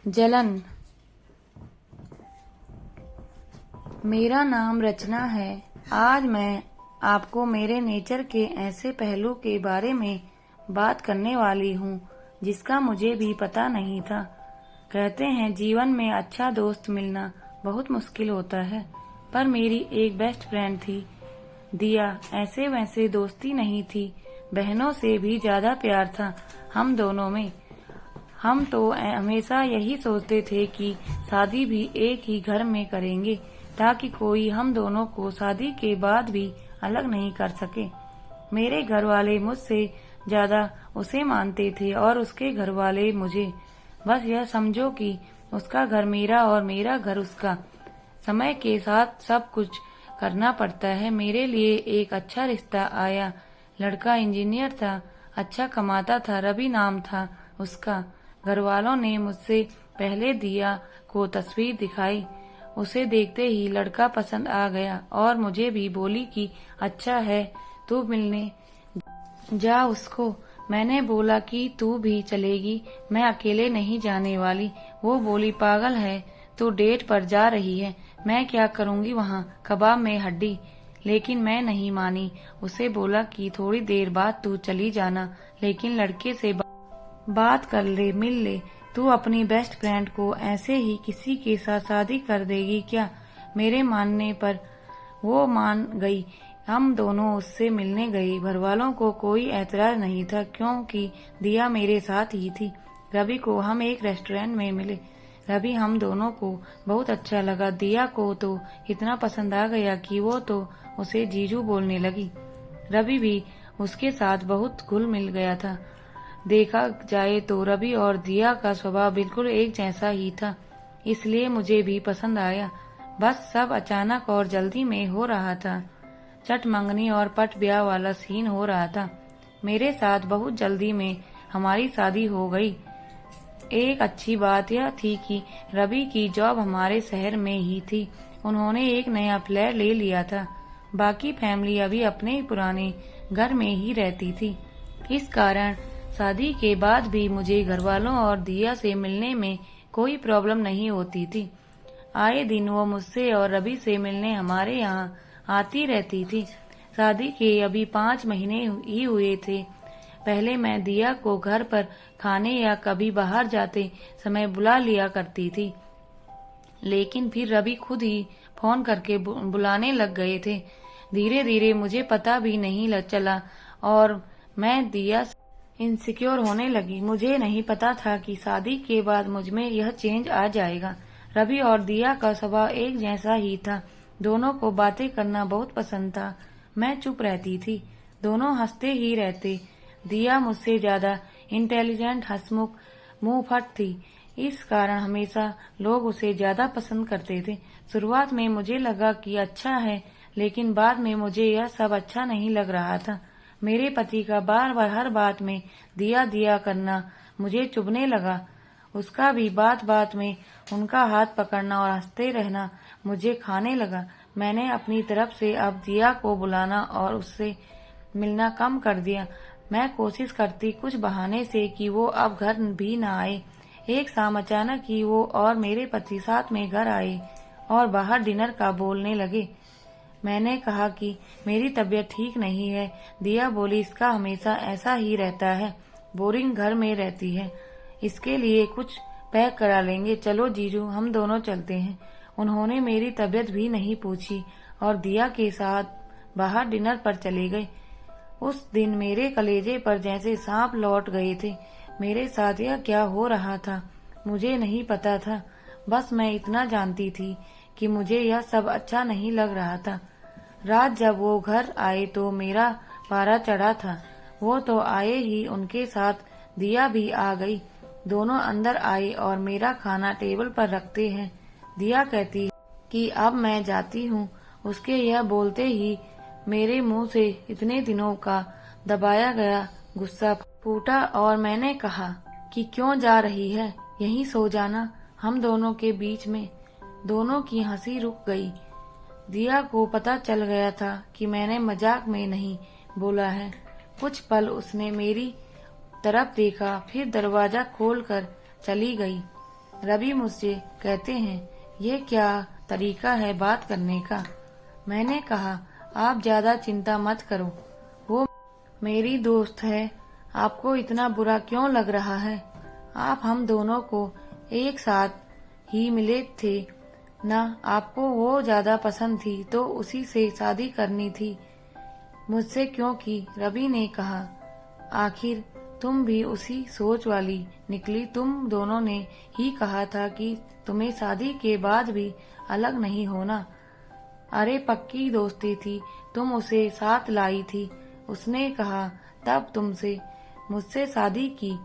जलन। मेरा नाम रचना है। आज मैं आपको मेरे नेचर के ऐसे पहलू के बारे में बात करने वाली हूँ जिसका मुझे भी पता नहीं था। कहते हैं जीवन में अच्छा दोस्त मिलना बहुत मुश्किल होता है, पर मेरी एक बेस्ट फ्रेंड थी दिया। ऐसे वैसे दोस्ती नहीं थी, बहनों से भी ज्यादा प्यार था हम दोनों में। हम तो हमेशा यही सोचते थे कि शादी भी एक ही घर में करेंगे ताकि कोई हम दोनों को शादी के बाद भी अलग नहीं कर सके। मेरे घर वाले मुझसे ज्यादा उसे मानते थे और उसके घर वाले मुझे। बस यह समझो कि उसका घर मेरा और मेरा घर उसका। समय के साथ सब कुछ करना पड़ता है। मेरे लिए एक अच्छा रिश्ता आया। लड़का इंजीनियर था, अच्छा कमाता था, रवि नाम था उसका। घर वालों ने मुझसे पहले दिया को तस्वीर दिखाई। उसे देखते ही लड़का पसंद आ गया और मुझे भी बोली कि अच्छा है, तू मिलने जा उसको। मैंने बोला कि तू भी चलेगी, मैं अकेले नहीं जाने वाली। वो बोली पागल है, तू डेट पर जा रही है, मैं क्या करूँगी वहाँ, कबाब में हड्डी। लेकिन मैं नहीं मानी। उसे बोला कि थोड़ी देर बाद तू चली जाना, लेकिन लड़के से बात कर ले, मिल ले। तू अपनी बेस्ट फ्रेंड को ऐसे ही किसी के साथ शादी कर देगी क्या? मेरे मानने पर वो मान गई। हम दोनों उससे मिलने गए। घरवालों को कोई ऐतराज नहीं था क्योंकि दिया मेरे साथ ही थी। रवि को हम एक रेस्टोरेंट में मिले। रवि हम दोनों को बहुत अच्छा लगा। दिया को तो इतना पसंद आ गया कि वो तो उसे जीजू बोलने लगी। रवि भी उसके साथ बहुत घुल मिल गया था। देखा जाए तो रवि और दिया का स्वभाव बिल्कुल एक जैसा ही था, इसलिए मुझे भी पसंद आया। बस सब अचानक और जल्दी में हो रहा था। चट मंगनी और पट ब्याह वाला सीन हो रहा था। मेरे साथ बहुत जल्दी में हमारी शादी हो गई। एक अच्छी बात यह थी कि रवि की जॉब हमारे शहर में ही थी। उन्होंने एक नया फ्लैट ले लिया था। बाकी फैमिली अभी अपने पुराने घर में ही रहती थी। इस कारण शादी के बाद भी मुझे घरवालों और दिया से मिलने में कोई प्रॉब्लम नहीं होती थी। आए दिन वो मुझसे और रवि से मिलने हमारे यहाँ आती रहती थी। शादी के अभी 5 महीने ही हुए थे। पहले मैं दिया को घर पर खाने या कभी बाहर जाते समय बुला लिया करती थी, लेकिन फिर रवि खुद ही फोन करके बुलाने लग गए थे। धीरे धीरे मुझे पता भी नहीं चला और मैं दिया इनसिक्योर होने लगी। मुझे नहीं पता था कि शादी के बाद मुझमें यह चेंज आ जाएगा। रवि और दिया का स्वभाव एक जैसा ही था। दोनों को बातें करना बहुत पसंद था। मैं चुप रहती थी, दोनों हंसते ही रहते। दिया मुझसे ज्यादा इंटेलिजेंट, हंसमुख, मुंह फट थी। इस कारण हमेशा लोग उसे ज्यादा पसंद करते थे। शुरुआत में मुझे लगा कि अच्छा है, लेकिन बाद में मुझे यह सब अच्छा नहीं लग रहा था। मेरे पति का बार बार हर बात में दिया दिया करना मुझे चुभने लगा। उसका भी बात बात में उनका हाथ पकड़ना और हंसते रहना मुझे खाने लगा। मैंने अपनी तरफ से अब दिया को बुलाना और उससे मिलना कम कर दिया। मैं कोशिश करती कुछ बहाने से कि वो अब घर भी न आए। एक शाम अचानक ही वो और मेरे पति साथ में घर आए और बाहर डिनर का बोलने लगे। मैंने कहा कि मेरी तबीयत ठीक नहीं है। दिया बोली इसका हमेशा ऐसा ही रहता है, बोरिंग घर में रहती है, इसके लिए कुछ पैक करा लेंगे। चलो जीजू, हम दोनों चलते हैं। उन्होंने मेरी तबीयत भी नहीं पूछी और दिया के साथ बाहर डिनर पर चले गए। उस दिन मेरे कलेजे पर जैसे सांप लौट गए थे। मेरे साथ यह क्या हो रहा था मुझे नहीं पता था। बस मैं इतना जानती थी कि मुझे यह सब अच्छा नहीं लग रहा था। रात जब वो घर आए तो मेरा पारा चढ़ा था। वो तो आए ही उनके साथ दिया भी आ गई। दोनों अंदर आए और मेरा खाना टेबल पर रखते हैं। दिया कहती है कि अब मैं जाती हूँ। उसके यह बोलते ही मेरे मुंह से इतने दिनों का दबाया गया गुस्सा फूटा और मैंने कहा कि क्यों जा रही है, यहीं सो जाना हम दोनों के बीच में। दोनों की हंसी रुक गई। दिया को पता चल गया था कि मैंने मजाक में नहीं बोला है। कुछ पल उसने मेरी तरफ देखा, फिर दरवाजा खोलकर चली गई। रवि मुझसे कहते हैं, ये क्या तरीका है बात करने का। मैंने कहा, आप ज्यादा चिंता मत करो, वो मेरी दोस्त है, आपको इतना बुरा क्यों लग रहा है। आप हम दोनों को एक साथ ही मिले थे ना, आपको वो ज्यादा पसंद थी तो उसी से शादी करनी थी मुझसे, क्योंकि रवि ने कहा। आखिर तुम भी उसी सोच वाली निकली, तुम दोनों ने ही कहा था कि तुम्हें शादी के बाद भी अलग नहीं होना। अरे पक्की दोस्ती थी, तुम उसे साथ लाई थी, उसने कहा तब तुमसे मुझसे शादी की।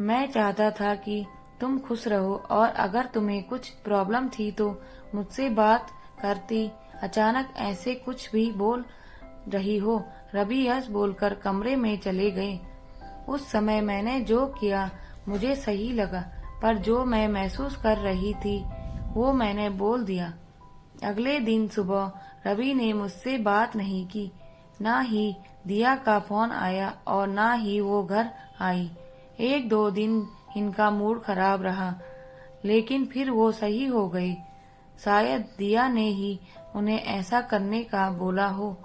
मैं चाहता था कि तुम खुश रहो और अगर तुम्हें कुछ प्रॉब्लम थी तो मुझसे बात करती, अचानक ऐसे कुछ भी बोल रही हो। रवि यस बोलकर कमरे में चले गए। उस समय मैंने जो किया मुझे सही लगा, पर जो मैं महसूस कर रही थी वो मैंने बोल दिया। अगले दिन सुबह रवि ने मुझसे बात नहीं की, ना ही दिया का फोन आया और ना ही वो घर आई। 1-2 दिन इनका मूड खराब रहा, लेकिन फिर वो सही हो गए। शायद दिया ने ही उन्हें ऐसा करने का बोला हो,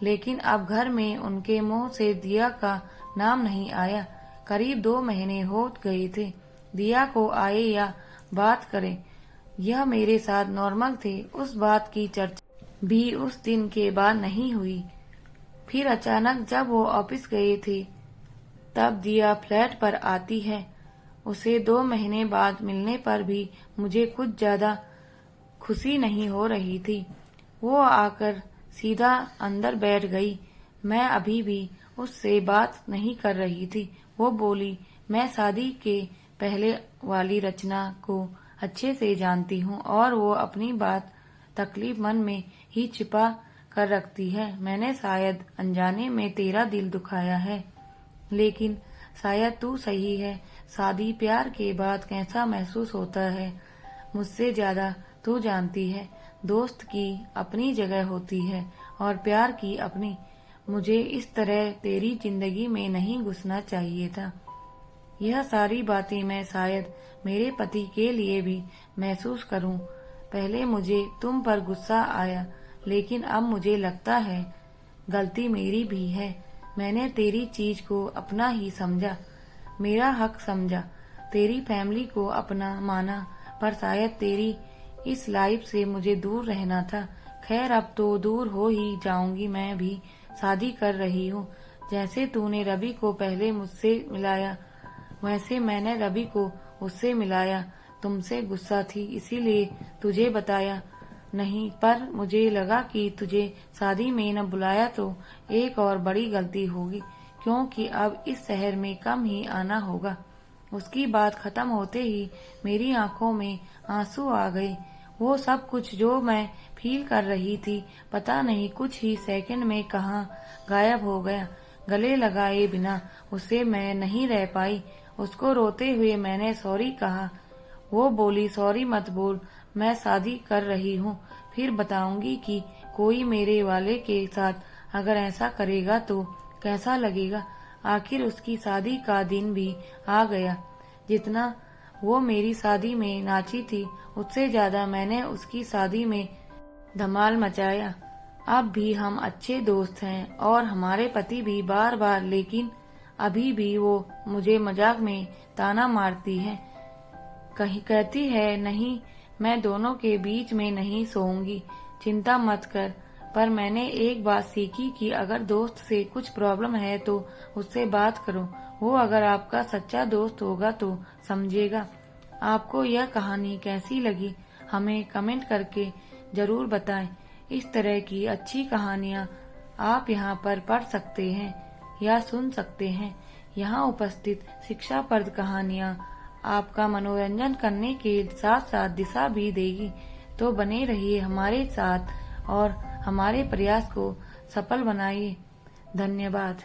लेकिन अब घर में उनके मुंह से दिया का नाम नहीं आया। करीब 2 महीने हो गए थे दिया को आए या बात करे। यह मेरे साथ नॉर्मल थे, उस बात की चर्चा भी उस दिन के बाद नहीं हुई। फिर अचानक जब वो ऑफिस गए थे तब दिया फ्लैट पर आती है। उसे 2 महीने बाद मिलने पर भी मुझे कुछ ज्यादा खुशी नहीं हो रही थी। वो आकर सीधा अंदर बैठ गई। मैं अभी भी उससे बात नहीं कर रही थी। वो बोली, मैं शादी के पहले वाली रचना को अच्छे से जानती हूँ और वो अपनी बात तकलीफ मन में ही छिपा कर रखती है। मैंने शायद अनजाने में तेरा दिल दुखाया है, लेकिन शायद तू सही है। शादी प्यार के बाद कैसा महसूस होता है मुझसे ज्यादा तू जानती है। दोस्त की अपनी जगह होती है और प्यार की अपनी। मुझे इस तरह तेरी जिंदगी में नहीं घुसना चाहिए था। यह सारी बातें मैं शायद मेरे पति के लिए भी महसूस करूं। पहले मुझे तुम पर गुस्सा आया, लेकिन अब मुझे लगता है गलती मेरी भी है। मैंने तेरी चीज को अपना ही समझा, मेरा हक समझा, तेरी फैमिली को अपना माना, पर शायद तेरी इस लाइफ से मुझे दूर रहना था। खैर अब तो दूर हो ही जाऊंगी, मैं भी शादी कर रही हूँ। जैसे तूने रवि को पहले मुझसे मिलाया, वैसे मैंने रवि को उससे मिलाया। तुमसे गुस्सा थी इसीलिए तुझे बताया नहीं, पर मुझे लगा कि तुझे शादी में न बुलाया तो एक और बड़ी गलती होगी, क्योंकि अब इस शहर में कम ही आना होगा। उसकी बात खत्म होते ही मेरी आंखों में आंसू आ गए। वो सब कुछ जो मैं फील कर रही थी, पता नहीं कुछ ही सेकंड में कहाँ गायब हो गया। गले लगाए बिना उससे मैं नहीं रह पाई। उसको रोते हुए मैंने सॉरी कहा। वो बोली, सॉरी मत बोल, मैं शादी कर रही हूँ, फिर बताऊंगी कि कोई मेरे वाले के साथ अगर ऐसा करेगा तो कैसा लगेगा। आखिर उसकी शादी का दिन भी आ गया। जितना वो मेरी शादी में नाची थी, उससे ज्यादा मैंने उसकी शादी में धमाल मचाया। अब भी हम अच्छे दोस्त हैं और हमारे पति भी बार बार, लेकिन अभी भी वो मुझे मजाक में ताना मारती है। कहीं कहती है, नहीं मैं दोनों के बीच में नहीं सोऊंगी, चिंता मत कर। पर मैंने एक बात सीखी कि अगर दोस्त से कुछ प्रॉब्लम है तो उससे बात करो। वो अगर आपका सच्चा दोस्त होगा तो समझेगा। आपको यह कहानी कैसी लगी हमें कमेंट करके जरूर बताएं। इस तरह की अच्छी कहानियाँ आप यहाँ पर पढ़ सकते हैं या सुन सकते हैं। यहाँ उपस्थित शिक्षाप्रद कहानियाँ आपका मनोरंजन करने के साथ साथ दिशा भी देगी। तो बने रहिए हमारे साथ और हमारे प्रयास को सफल बनाइए। धन्यवाद।